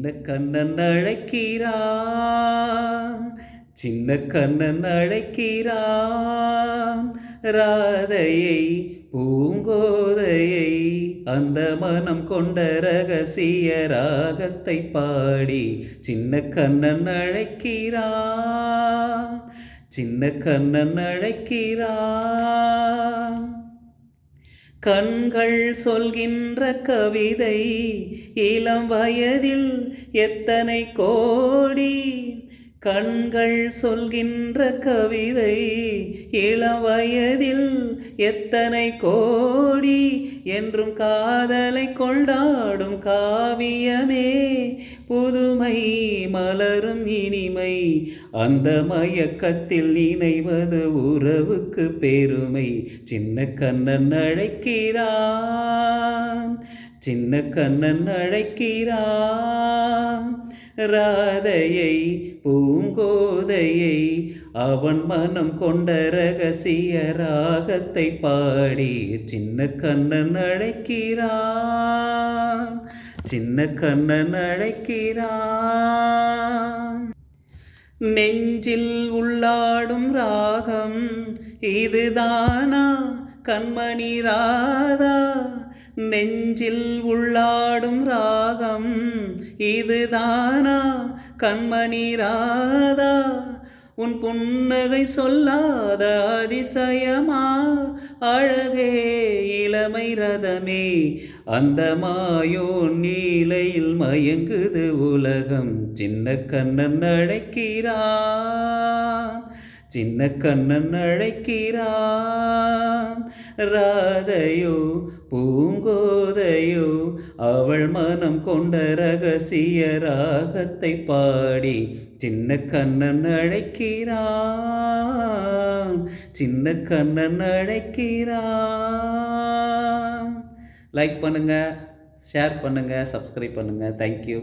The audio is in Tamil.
சின்ன கண்ணன் அழைக்கிறான், சின்ன கண்ணன் அழைக்கிறான். ராதையை பூங்கோதையை அந்த மனம் கொண்ட ரகசிய ராகத்தை பாடி சின்ன கண்ணன் அழைக்கிறான், சின்ன கண்ணன் அழைக்கிறான். கண்கள் சொல்கின்ற கவிதை இளம் வயதில் எத்தனை கோடி. கண்கள் சொல்கின்ற கவிதை இளம் வயதில் எத்தனை கோடி. என்றும் காதலை கொண்டாடும் காவியமே புதுமை மலரும் இனிமை. அந்த மயக்கத்தில் நினைவது உறவுக்கு பெருமை. சின்ன கண்ணன் அழைக்கிறான், சின்ன கண்ணன் அழைக்கிறான். ராதையை பூங்கோதையை அவன் மனம் கொண்ட ரகசிய ராகத்தை பாடி சின்ன கண்ணன் அழைக்கிறான், சின்ன கண்ணன் அழைக்கிறான். நெஞ்சில் உள்ளாடும் ராகம் இதுதானா கண்மணி ராதா. நெஞ்சில் உள்ளாடும் ராகம் இதுதானா கண்மணி ராதா. உன் புன்னகை சொல்லாத அதிசயமா அழகே இளமை ரதமே. அந்த மாயோ நீலையில் மயங்குது உலகம். சின்ன கண்ணன் அழைக்கிறான், சின்ன கண்ணன் அழைக்கிறான். ராதையோ பூங்கோதையோ அவள் மனம் கொண்ட ரகசிய ராகத்தை பாடி சின்ன கண்ணன் அழைக்கிறான், சின்ன கண்ணன் அழைக்கிறான். லைக் பண்ணுங்க, ஷேர் பண்ணுங்க, சப்ஸ்கிரைப் பண்ணுங்க. தேங்க்யூ.